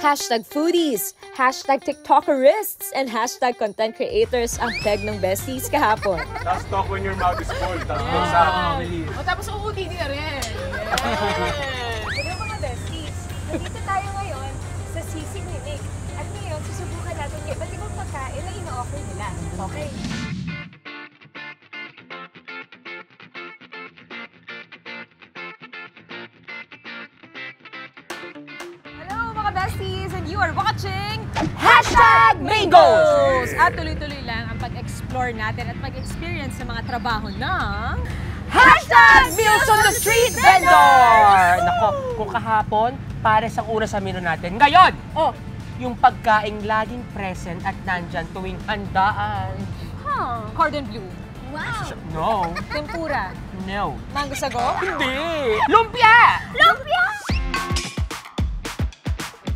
Hashtag foodies, hashtag tiktokerists, and hashtag content creators ang peg ng besties kahapon. Tapos talk when your mouth is full. Tapos sa O tapos uuudin ka rin. Hello mga besties, nandito tayo ngayon sa Sisig ni Nick. At ngayon, susubukan natin yung iba't ibang pagkain na ino-offer nila. Okay? Hello mga besties, and you are watching Hashtag Mangoes! At tuloy-tuloy lang ang pag-explore natin at pag-experience sa mga trabaho ng Hashtag Meals on the Street Vendor! Nako, kung kahapon, pares ang una sa menu natin. Ngayon, yung pagkaing laging present at nandyan tuwing handaan. Cordon bleu. Wow! No. Tempura. No. Mango sago. Hindi. Lumpia! Lumpia!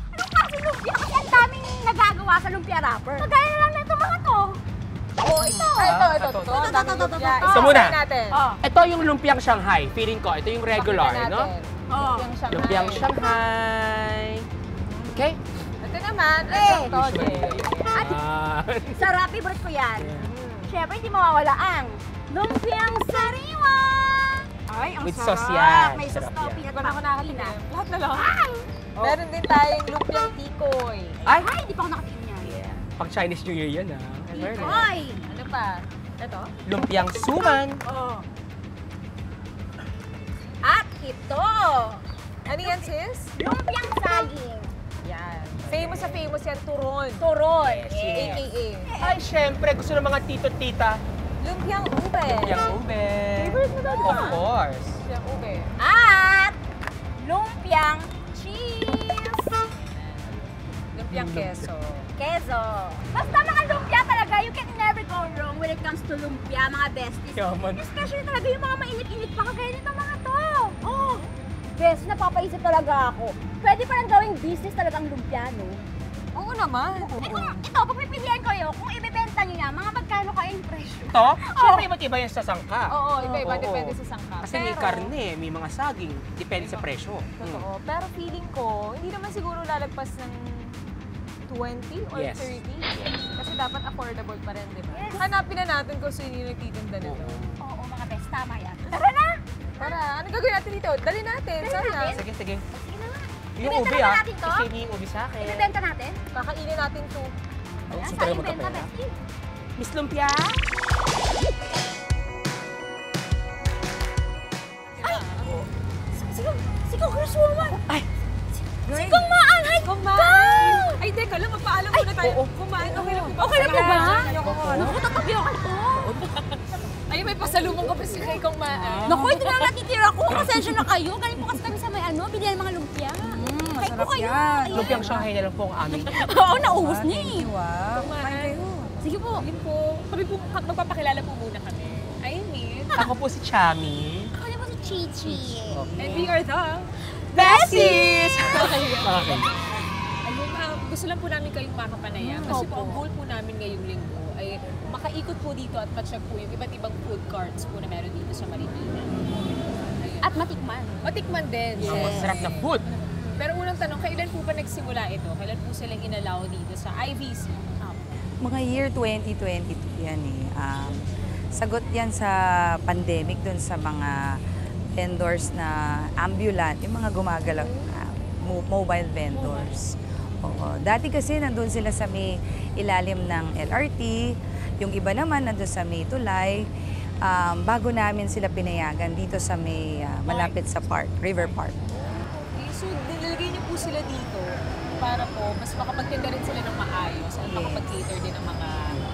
Anong klase lumpia? Kasi ang daming nagagawa sa lumpia wrapper. Kagaya lang na ito mga to. Oo, ito. Ito. Ang daming lumpia. Ito muna. Try natin. Ito yung lumpiang Shanghai. Feeling ko, ito yung regular, Pakita no? natin. Lumpiang Shanghai. Lumpiang Shanghai. Okay? Ito naman. Ito. Sarap, favorite ko yan. Siyempre, hindi mawawala ang lumpiang sariwa. Ay, ang With sarap. sauce yan. May sauce Sarap to, yan. peanut Wala ko nakakita. Lahat na lang. Oh. Meron din tayong lumpiang tikoy. Ay, Ay, hindi pa ako nakatingin yan. pag Chinese New Year yan, ah. Ay! Ano pa? Ito? Lumpiang suman. At ito, Ano yan, sis? lumpiang saging. Yan. Famous yan, turon. Turon. Yes. AKA. Ay, syempre, gusto ng mga tito-tita. Lumpiang ube. Lumpiang ube. Favorite mo daw, di ba? Of course. Lumpiang ube. At lumpiang cheese. Lumpiang keso. Queso. Basta mga lumpia talaga, you can never go wrong when it comes to lumpia, mga besties. Yaman. Especially talaga yung mga mainit-init pa kagaya nito mga to. Oh, best, napapaisip talaga ako. Pwede pa lang gawing business talaga ang lumpia, no? Oo naman. Ito, pag pipilian ko yun, kung ibebenta nyo yan, mga magkano kaya yung presyo? Ito, syempre iba't iba yan sa sangka. Oo, iba-iba. Oo. Depende sa sangkap. Kasi may karne, may mga saging. Depende sa presyo. Totoo. Pero feeling ko, hindi naman siguro lalagpas ng 20 or Yes. 30. Kasi dapat affordable pa rin, di ba? Yes. Hanapin na natin kung sino yung nagtitinda nito. Oo, mga best, tama yan. Tara na! Para, ano gagawin natin dito? Dali natin. Dali Sana. natin. Sige, sige. Sige na nga. Yung Ibenta ube na ah. natin to? Kasi yung ube sa akin. Ibebenta natin? Kakainin natin to. Ay, Ayan, gusto sa talaga ibenta, magkapera. bestie. Miss Lumpia? Sigaw, Congresswoman! Ay! Sigaw maan! Ay, Kumain! Ay, teka lang, magpaalam muna tayo. oo. Kumain, okay lang po ba? Okay lang po ba? Naku, Naku, tatapyokan to! ay, may pasalubong ka pa si kay Kumain. Naku, hindi na natitira ko. Pasensya na kayo. Galing po kasi kami sa may bilihan mga lumpia. Kain po kayo. Ayan. Lumpiang Shanghai na lang po ang aming. Oo, naubos niya eh. Kumain. Sige po. Yun po. Kami po, magpapakilala po muna kami. I'm Min. Ako po si Chami. Ako na po si Chichi. And we are the Besties! Okay. Okay. Ayun, gusto lang po namin kayong makapanayam. Kasi po, ang goal po namin ngayong linggo ay makaikot po dito at matsyag po yung iba't ibang food carts po na meron dito sa Marikina. Ayun. At matikman. Matikman din. Ang masarap na food. Pero unang tanong, kailan po ba nagsimula ito? Kailan po silang inalaw dito sa IVC? Mga year 2022 yan eh. Sagot yan sa pandemic dun sa mga vendors na ambulant, yung mga gumagalaw, mobile vendors. Oo. Dati kasi nandun sila sa may ilalim ng LRT, yung iba naman nandun sa may tulay. Bago namin sila pinayagan dito sa may malapit sa park, River Park. Okay, so nilalagay niyo po sila dito para po mas makapagtinda rin sila ng maayos at makapag-cater din ng mga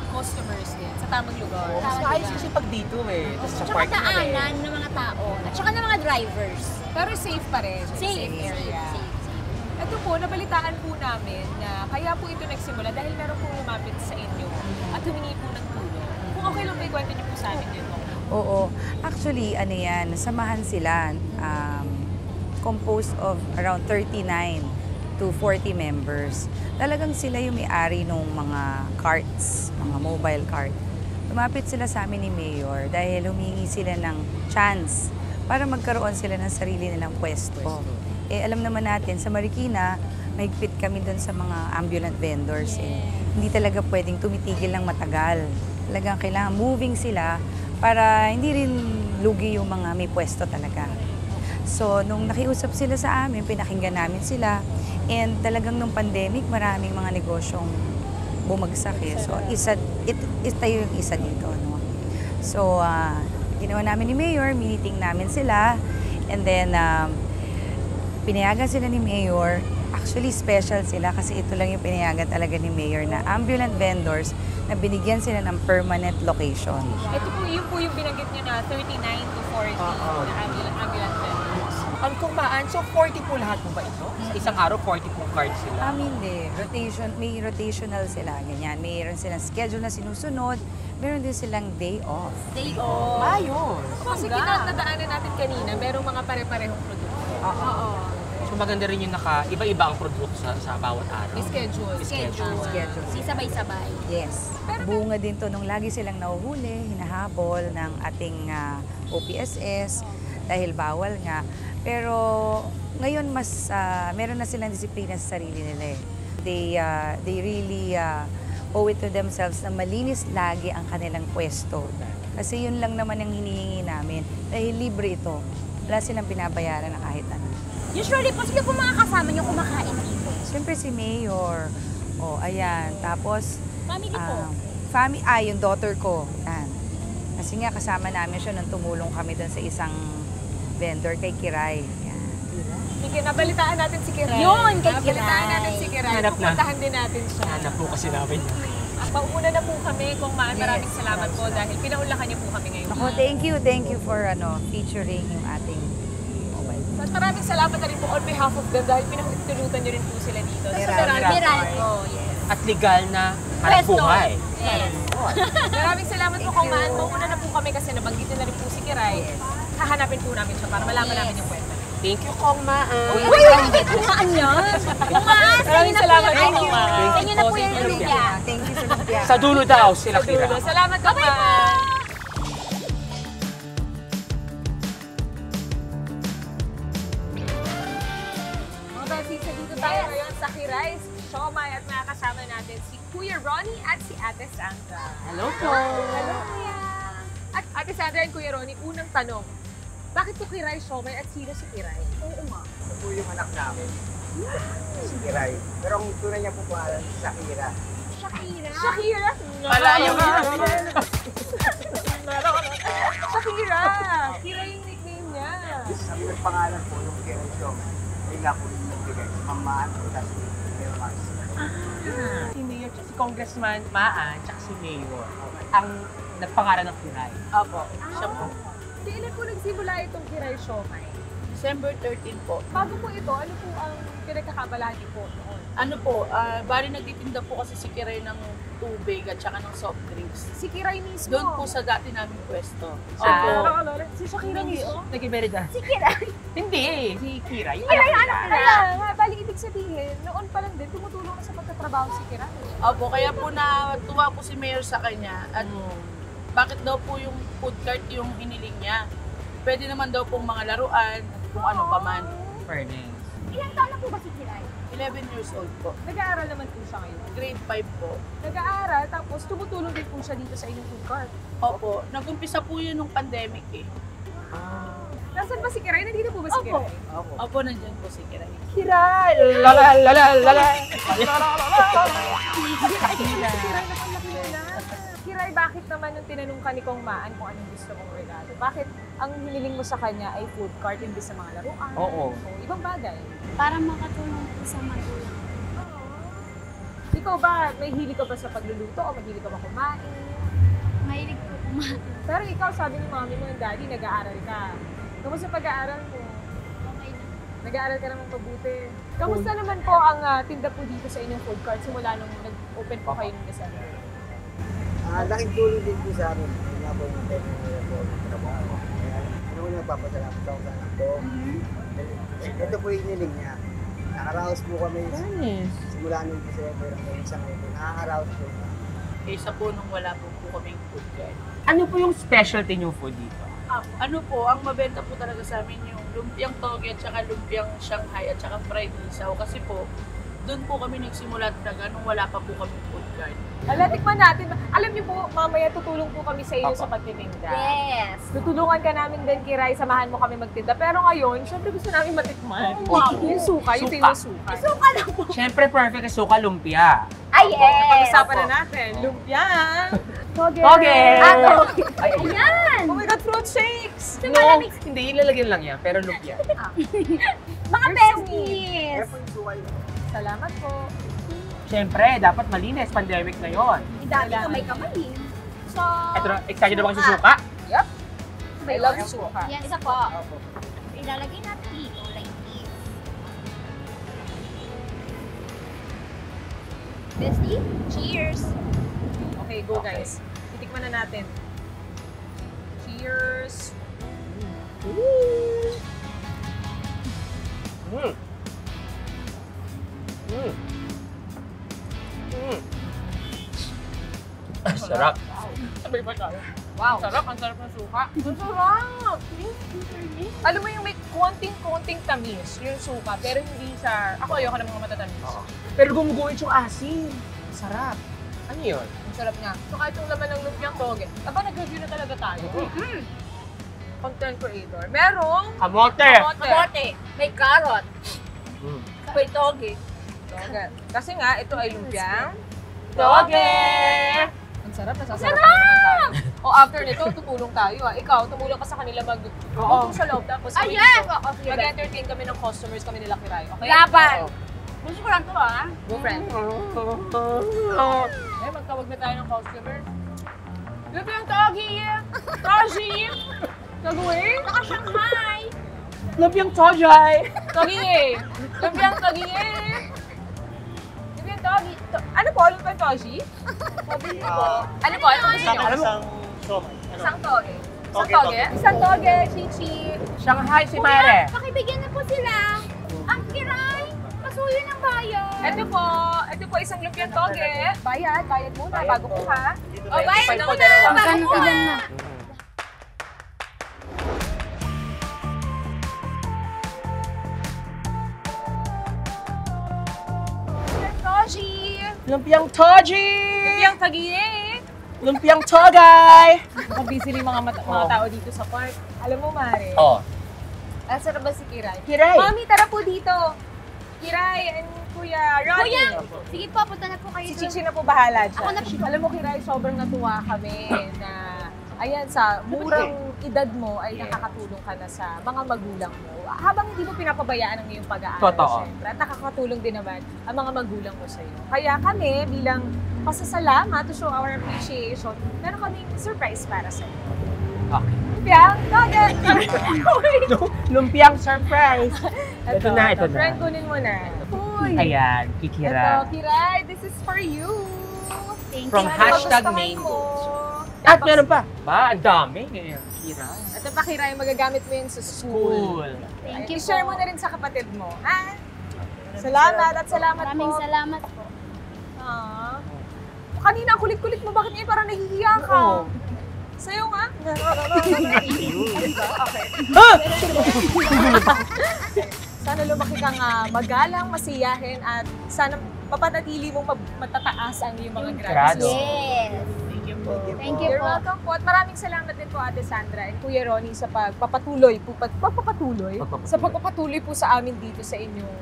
customers din sa tamang lugar. Mas maayos kasi pag dito eh. Tapos sa Tsaka park na rin. daanan ng mga tao. At tsaka ng mga drivers. Pero safe pa rin. Safe area. Ito po, nabalitaan po namin na kaya po ito nagsimula dahil meron po lumapit sa inyo at humingi po ng tulong. Kung okay lang, may kwento niyo po sa amin dito. Oo. Actually, ano yan, samahan sila. Composed of around 39 to 40 members. Talagang sila yung may-ari ng mga carts, mga mobile cart. Lumapit sila sa amin ni Mayor dahil humingi sila ng chance para magkaroon sila ng sarili nilang pwesto. Eh, alam naman natin, sa Marikina, mahigpit kami doon sa mga ambulant vendors. Hindi talaga pwedeng tumitigil ng matagal. Talagang kailangan moving sila para hindi rin lugi yung mga may pwesto talaga. So, nung nakiusap sila sa amin, pinakinggan namin sila. And talagang nung pandemic, maraming mga negosyong bumagsak eh. So, tayo yung isa dito. No? So, ginawa namin ni Mayor, meeting namin sila. And then, pinayagan sila ni Mayor. Actually, special sila kasi ito lang yung pinayagan talaga ni Mayor na ambulant vendors na binigyan sila ng permanent location. Ito po yung binanggit niyo na 39 to 40 na ambulant vendors. Ang kumaan, so 40 po lahat po ba ito? Sa isang araw, 40 po cards sila? Hindi. May rotational sila, ganyan. Mayroon silang schedule na sinusunod. Meron din silang day off. Day off. Ayun. Kasi kinatadaanan natin kanina, merong mga pare-parehong produkto. Oo. So maganda rin yung iba-iba ang produkto sa bawat araw. Schedule. Schedule. Sisabay-sabay. Yes. Bunga din to nung lagi silang nahuhuli, hinahabol ng ating OPSS dahil bawal nga. Pero ngayon mas meron na silang disiplina sa sarili nila eh. They really owe it to themselves na malinis lagi ang kanilang pwesto. Kasi yun lang naman ang hinihingi namin. Dahil libre ito. Wala silang binabayaran na kahit ano. Usually po, sino po mga kasama niyo kumakain dito? Siyempre si Mayor. Ayan. Tapos, Family po. yung daughter ko. Yan. Kasi nga kasama namin siya nung tumulong kami doon sa isang vendor kay Kiray. Yan. Sige, nabalitaan natin si Kiray. Yun, kay Kiray. Nabalitaan natin si Kiray. Hanap na. Pupuntahan din natin siya. Hanap po kasi namin yun. Pauna na po kami kung maraming Yes. salamat po dahil pinaunlakan niyo po kami ngayon. Ako, thank you for featuring yung ating mobile. At maraming salamat na rin po on behalf of them dahil pinahintulutan niyo rin po sila dito. Meralco, yes. At legal na hanap buhay. Yes. Maraming salamat po kung maan. Mauna na po kami kasi nabanggit niyo na rin po si Kiray. Hahanapin po namin siya para malaman namin yung kwento. Thank you, Kong Maan. Uy, hindi kumaan yan. Kumaan, Maraming salamat po, Kong Maan. Sa inyo na po yung lumpia. Thank you sa lumpia. Sa dulo daw sila Dulo. Kira. Salamat, Kong Maan. Mga basisa, dito tayo ngayon sa Kiray's Siomai at nakakasama natin si Kuya Ronnie at si Ate Sandra. Hello po. Hello, Kuya! At Ate Sandra and Kuya Ronnie, unang tanong, bakit po Kiray's Siomai at sino si Kiray? Oo nga. Ito po yung anak namin, si Kiray. Pero ang tunay niya po pangalan, Shakira. Shakira. Shakira! Malayo nga. Shakira! Kira yung nickname niya. Ang nagpangalan po yung Kiray Show. Ayun nga po yung nagbigay. Mamaan po kasi Mayor Mars. Si Mayor, si Congressman Maan, tsaka si Mayor. Ang nagpangalan ng Kiray. Opo, siya po. Kailan po nagsimula itong Kiray Siomai? December 13 po. Bago po ito, ano po ang pinagkakabalahan niyo po noon? Ano po, bali nagtitinda po kasi si Kiray ng tubig at saka ng soft drinks. Si Kiray mismo. Doon po sa dati naming pwesto. Ah. Opo. Si Shakira mismo? Nag-iberida. Si Kiray. Hindi, si Kira. Yung Kiray, anak anak nila. nila. Kaya nga, bali ibig sabihin, noon pa lang din, tumutulong na sa pagtatrabaho si Kiray. Opo, kaya po natuwa po si Mayor sa kanya at bakit daw po yung food cart yung hiniling niya. Pwede naman daw pong mga laruan at kung ano pa man. Fairness. Ilang taon na po ba si Kiray? 11 years old po. Nag-aaral naman po siya ngayon. Grade 5 po. Nag-aaral, tapos tumutulong din po siya dito sa inyong food cart. Opo, nag-umpisa po yun nung pandemic eh. Nasaan ba si Kiray? Nandito po ba si Kiray? Opo. Opo, nandyan po si Kiray. Kiray! Lala, lala, lala. Kiray, bakit naman nung tinanong ka ni Kong Maan kung anong gusto mong regalo? Bakit ang hiniling mo sa kanya ay food cart imbis sa mga laruan? Oo. O ibang bagay? Para makatulong po sa magulang. Ikaw ba, may hilig ka ba sa pagluluto o mahilig ka ba kumain? Mahilig po kumain. Pero ikaw, sabi ni mami mo and daddy, nag-aaral ka. Kamusta pag-aaral mo? Okay na. Nag-aaral ka naman mabuti. Kamusta naman po ang tinda po dito sa inyong food cart simula nung nag-open po kayo ng December? Laking tulong din po sa amin. Ayun nga po yung tenyo nila po. Trabaho ko. Kaya ano ko nagpapasalamat ako sa anak ko. Ito po yung hiniling niya. Nakaraos po kami simula nung December hanggang sa ngayon. Nakakaraos po. Kaysa po nung wala po kaming food cart. Ano po yung specialty niyo food dito? Ano po, ang mabenta po talaga sa amin yung lumpiang toge at saka lumpiang Shanghai at saka fried isaw. Kasi po, Doon po kami nagsimula talaga nung wala pa po kami food cart. Ala, tikman natin. Alam niyo po, mamaya tutulong po kami sa inyo sa pagtitinda. Yes. Tutulungan ka namin din, Kiray, samahan mo kami magtinda. Pero ngayon, syempre gusto namin matikman. Wow. Yung suka, yung Suka. suka. Suka lang po. Siyempre, perfect ang suka lumpia. Ay, yes. Pag-usapan na natin. Lumpia. Toge. Toge! Toge. Ay, ay. Ayan. Oh my God, fruit shakes! No, hindi, ilalagyan lang yan, pero lumpia. Mga besties. Kaya po yung suka yun. Salamat po. Siyempre, dapat malinis, pandemic na yon. Dami kamay-kamay eh. So, Ito na, excited na ba kayo sa suka? Yep. I love Ayun. suka. Yan, isa po. Ilalagay natin dito like this. Bestie, cheers! Okay, go guys. Titikman na natin. Cheers! Mm. Mm. Mm. Sarap. Sabay pa tayo. Wow. Sarap, ang sarap ng suka. Ang sarap! Alam mo yung may konting-konting tamis yung suka, pero hindi siya... Ako ayoko ng mga matatamis. Pero gumuguhit yung asin. Sarap. Ano yun? Ang sarap niya. So kahit yung laman ng lumpiang toge, aba nag-review na talaga tayo. Content creator. Merong Kamote! Kamote, may carrot, Mm. may toge. toge. Kasi nga, ito ay lumpiang Toge! Ang sarap, nasasarapan na naman tayo. O after nito, tutulong tayo ah. Ikaw, tumulong ka sa kanila mag-tutulong sa loob. Tapos kami Ayan! dito, mag-entertain kami ng customers kami nila Kiray. Okay? Laban! Oo. Gusto ko lang to ah. Go friend. Eh, magtawag na tayo ng customer. Lumpiang togi! Togi! Togi! Naka-Shanghai! Lumpiang tojay! Togi! Lumpiang togi! Lumpiang togi! Ano po? Lumpiang togi? Ano po? Ano gusto nyo? Isang toge. Isang toge? Isang toge, chichi. Shanghai si Mare. Pakibigyan na po sila. Ang kiray! Pasuyo ng bayan. Ito po isang lumpiang toge. Bayad muna bago po ha. O, bayad Ito, muna! dalawa. Bago po na! Togi! Lumpiang toji! Lumpiang tagiye! Lumpiang togay! Mukhang busy rin mga tao dito sa park. Alam mo, Mare, Oh. asa na ba si Kiray? Kiray! Mami, tara po dito! Kiray and Kuya Ronnie. Kuya, sige po, punta na po kayo Si doon. Chichi na po bahala dyan. Ako na po. Alam mo, Kiray, sobrang natuwa kami na ayan, sa murang edad mo ay nakakatulong ka na sa mga magulang mo. Habang hindi mo pinapabayaan ang iyong pag-aaral, Totoo. syempre. At nakakatulong din naman ang mga magulang mo sa iyo. Kaya kami, bilang pasasalamat to show our appreciation, meron kaming surprise para sa iyo. Okay. Lumpiang toge! Lumpiang surprise! Ito na. Friend, kunin mo na. Uy! Ayan, Ito, kikira. Kiray, this is for you. Thank From you. Sana hashtag magustuhan mango. mo. At meron pa. Ba, ang dami. Kira. Ito pa, Kiray, magagamit mo yun sa school. Cool. Thank you I-share po. mo na rin sa kapatid mo. Ha? Salamat at salamat Maraming po. salamat po. Ah. Kanina, ang kulit-kulit mo. Bakit ngayon parang nahihiya ka? Oo. Sa'yo nga. Sana lumaki kang magalang, masiyahin, at sana mapanatili mong matataas ang iyong mga grades. Grado. Yes. Thank you You're po. welcome po. At maraming salamat din po, Ate Sandra and Kuya Ronnie, sa pagpapatuloy sa pagpapatuloy po sa amin dito sa inyong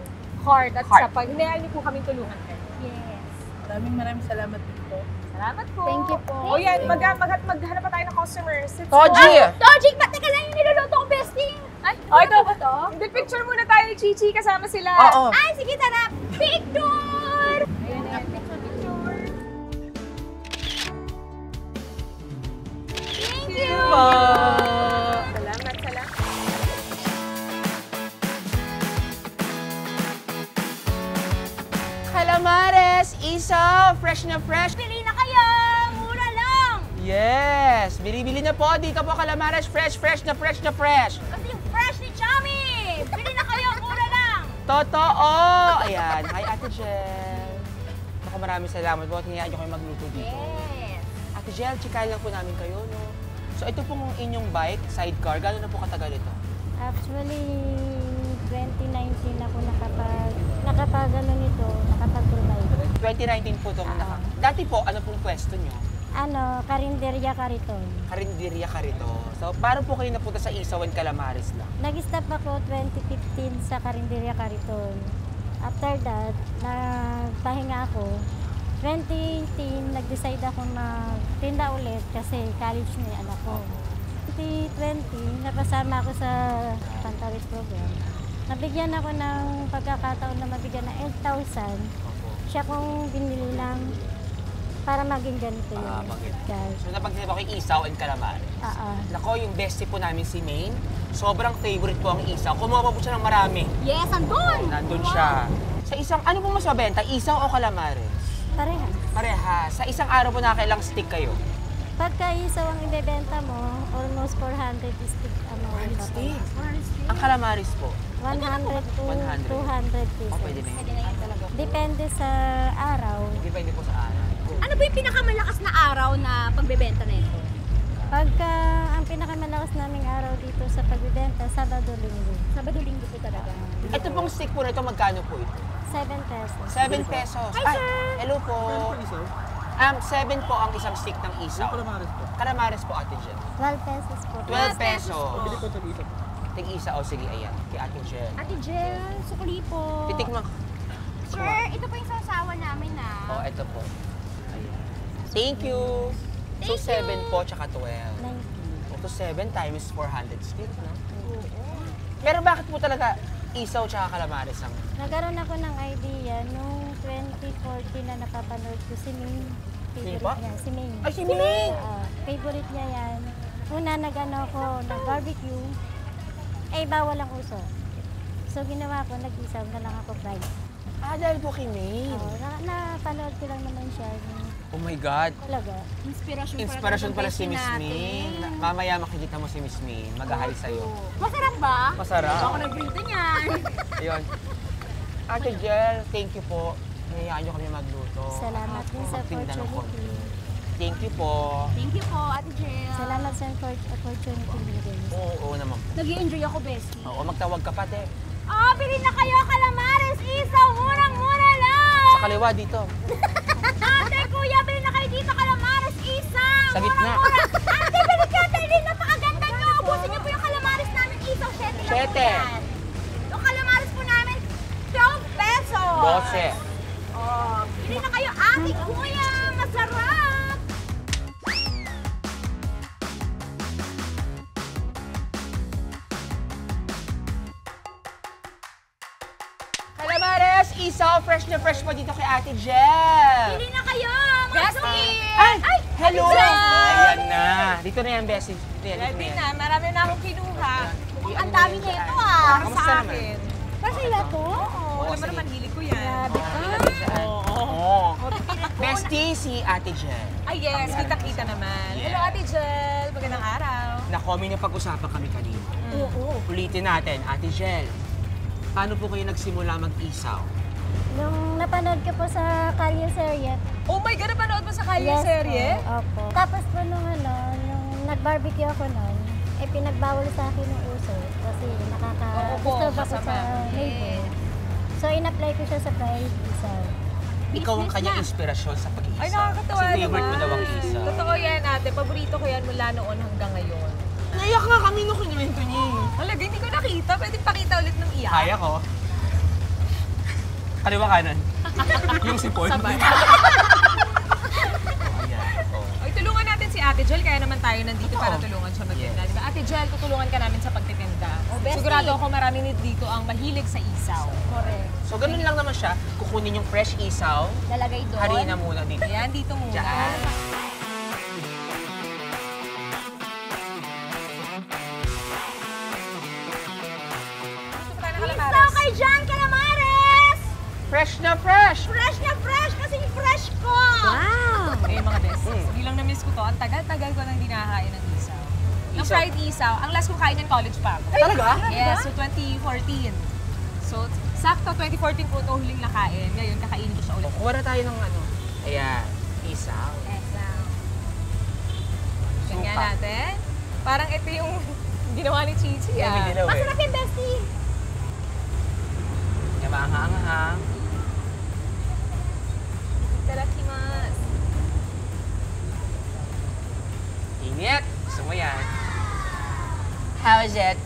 heart at sa pag-hinayaan niyo po kaming tulungan kayo. Yes. Maraming salamat dito. Salamat po. Thank you po. O yan, maghanap pa tayo ng customers. Let's Toji! go. Dojik, ba't teka lang yung niluluto kong bestie? Ay, Oh, ito ba to? Hindi, picture muna tayo, Chichi, kasama sila. Oo. Ay, sige, tara! Picture! Ayan, ayan, picture. Thank you! Salamat. Calamares! Isaw! Fresh na fresh! Pili na kayo! Mura lang! Yes! Bili-bili na po. Dito po Calamares. Fresh na fresh na fresh. Kasi yung fresh ni Chami! Pili na kayo! Mura lang! Totoo! Ayan. Hi, Ate Jel. Naku, maraming salamat po. Hinayaan niyo kayo magluto dito. Yes! Ate Jel, chikahin lang po namin kayo, no? So, ito pong inyong bike, sidecar. Gano'n na po katagal ito? Actually, 2019 ako nakapag-ano nito, nakapag-provide. 2019 po itong Dati po, ano pong pwesto nyo? Karinderya Kariton. Karinderya Karito. So, paano po kayo napunta sa Isaw and Calamares lang? Nag-stop ako 2015 sa Karinderya Kariton. After that, nagpahinga ako. 2018, nag-decide ako magtinda ulit kasi college na yung anak ko. 2020, napasama ako sa Pantaris program. Nabigyan ako ng pagkakataon na mabigyan ng 8,000. Siya kong binili ng para maging ganito yun. Guys. So, napag-isip ako yung Isaw and Calamares. Nako, yung bestie po namin si Maine, sobrang favorite po ang Isaw. Kumuha pa po siya ng marami. Yes, andun! Nandun siya. Sa isang, ano po mas mabenta? Isaw o Calamares? Pareha. Pareha. Sa isang araw po nakakailang stick kayo? Pagka isaw ang ibebenta mo, almost 400 stick ano. 400 stick? Ang Calamares po? 100 to 100. 200 pieces. O, pwede na yun. Depende sa araw. Depende po sa araw. Ano ba yung pinakamalakas na araw na pagbebenta na ito? Pagka ang pinakamalakas naming araw dito sa pagbibenta, Sabado-Linggo. Sabado-Linggo po talaga. Ito pong stick po na ito, magkano po ito? 7 pesos. 7 pesos. Ay, hello po. 7 po ang isang stick ng isaw. Calamares po, Ate Jen. 12 pesos po. 12 pesos. Tig-isa. O sige, ayan. Kay Ate Jen. Ate Jel, sukuli po. Titikman ko. Sir, ito po yung sasawa namin na. O, ito po. Ayan. Thank you. So, 7 po, tsaka 12. 19. So, 7 times 400 stick, no? Pero bakit po talaga isaw tsaka calamares ang... Nagkaroon ako ng idea nung 2014 na napapanood ko si Ming. Sino pa? Favorite niya, si Ming. Ay, si Ming! Favorite niya yan. Una nag-ano ko, nag-barbecue. Bawal ang uso. So ginawa ko, nag-isaw na lang ako fried. Dahil po kay Maine. Napanood ko lang naman siya. Oh my God. Talaga. Inspirasyon pala si Miss Maine. Mamaya makikita mo si Miss Maine. Mag-ahay sa'yo. Masarap ba? Masarap. Ako nag-brinto niyan. Ayun. Ate Jel, thank you po. Hayaan niyo kami magluto. Salamat din sa Magtinda ng konti. opportunity. Thank you po. Thank you po, Ate Jel. Salamat sa opportunity din. Oo naman. Nag-i-enjoy ako, bestie. Oo, magtawag ka pa, te. Bili na kayo, Calamares, isaw, murang-mura lang! Sa kaliwa dito. Ate, kuya, bili na kayo dito, Calamares, isaw! Sa gitna. Murang-mura! Ate, bili ka, Taylin, napakaganda nyo! Ubusin niyo po yung Calamares namin, isaw, 7 lang po 7. yan. Yung Calamares po namin, 12 pesos! 12. Bili na kayo, ate, kuya, masarap! Calamares, isaw, fresh na fresh po dito kay Ate Jel. Bili na kayo, mga Bestie! Ay! Hello! Jen! Ayan na. Dito na yan, Bessie. Ready na, marami na akong kinuha. Ang dami na ito, Kamusta Sa naman? akin. Kasi ito? Oo, alam mo naman, hilig ko yan. Oo. Bestie, si Ate Jel. Ay yes, kitang-kita naman. Hello Ate Jel, magandang araw. Nako, may napag-usapan kami kanina. Oo. Ulitin natin, Ate Jel. Paano po kayo nagsimula mag-isaw? Nung napanood ko po sa Kalye Serye, Oh my God, napanood mo sa Kalye serye? Opo. Tapos po nung nag-barbecue ako nun, pinagbawal sa akin yung uso kasi nakaka-disturb ako sa masama. neighbor. So, in-apply ko siya sa fried isaw. Ikaw ang kanyang inspirasyon sa pag-iisaw. Ay, nakakatawa Kasi favorite mo naman. daw ang isaw. Totoo yan ate, paborito ko yan mula noon hanggang ngayon. Naiyak nga kami nung kinuwento niya. Talaga, hindi ko nakita. Pwede pakita ulit ng iyak. Kaya ko. Kaliwa kanan. Yung sipon. Sabay. Ayan. Oh. Ay, tulungan natin si Ate Jel, kaya naman tayo nandito para tulungan siya magtinda. Yes. Diba? Ate Jel, tutulungan ka namin sa pagtitinda. bestie. Sigurado ako marami dito ang mahilig sa isaw. Correct. So, ganun lang naman siya. Kukunin yung fresh isaw. Lalagay doon. Harina muna dito. Ayan, dito muna. Diyan. Dito pa tayo na Isaw Calamares. kay John Calamares! Fresh na fresh! Fresh na fresh kasi fresh ko! Wow! Eh, mga bes, bilang na-miss ko to, ang tagal-tagal ko nang di nakakain ng isaw. Ng Isaw? fried isaw, ang last ko kain ng college pa. Talaga? Yes, so 2014. So, sakto 2014 ko ito huling nakain. Ngayon, kakainin ko siya ulit. Kuha na tayo ng ano. Ayan. Isaw. Ganyan Suka. natin. Parang ito yung ginawa ni Chichi, May ah. dilaw eh. Masarap yung bestie! Kaya maanghang-anghang. Itadakimasu. Init! Gusto mo yan? How is it?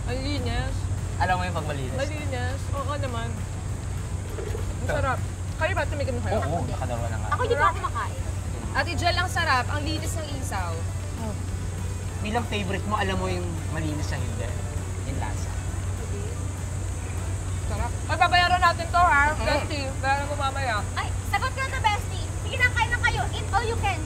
Ang linis. Alam mo yung pag malinis? Malinis. Oo naman. Ang sarap. Kayo ba tumikim na kayo? Oo, nakadalawa na nga. Ako hindi pa ako makain. Ate Jel, ang sarap. Ang linis ng isaw. Bilang favorite mo, alam mo yung malinis na hindi. Yung lasa. Sarap. Pagbabayaran natin to, ha? Bestie, bayaran mo mamaya. Ay, sagot ko na to, bestie. Sige na, kain na kayo. Eat all you can.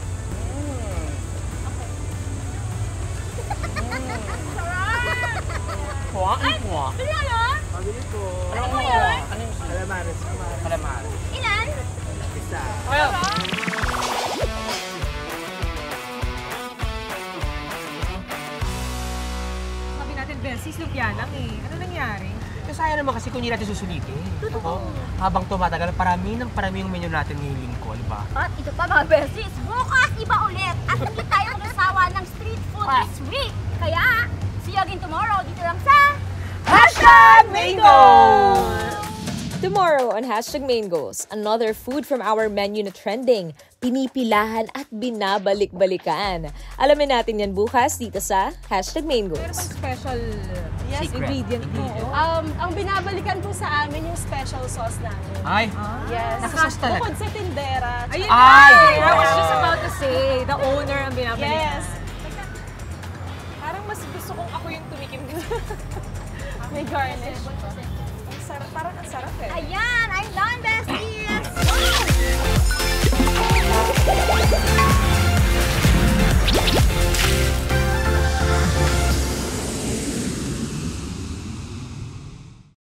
Kuha? Ano kuha? Ano yan? Pabili po. Ano Ano kuha? yun? Ano yung Calamares. calamari? Ilan? Isa. Ayun! Sabi natin, Bestie, lumpia lang eh. Ano nangyari? Kasi sayang naman kasi kung hindi natin susulitin. Totoo. Habang tumatagal, parami yung menu natin ngayong linggo, di ba? At ito pa mga besties, bukas iba ulit. At hindi tayo magsasawa ng street food this week. Kaya, see you again tomorrow dito lang sa #Mango! Tomorrow on #Mangoes, another food from our menu na trending, pinipilahan at binabalik-balikan. Alamin natin yan bukas dito sa #Mangoes. Special Secret. ingredient mo. ang binabalikan po sa amin yung special sauce namin. Ay! Yes. Nakasauce talaga. Bukod sa tindera. Ayun Ay! I was just about to say, the owner ang binabalikan. Yes. Parang mas gusto kong ako yung tumikim dito. May garnish. Ang sarap, parang ang sarap eh. Ayan, I'm done, bestie!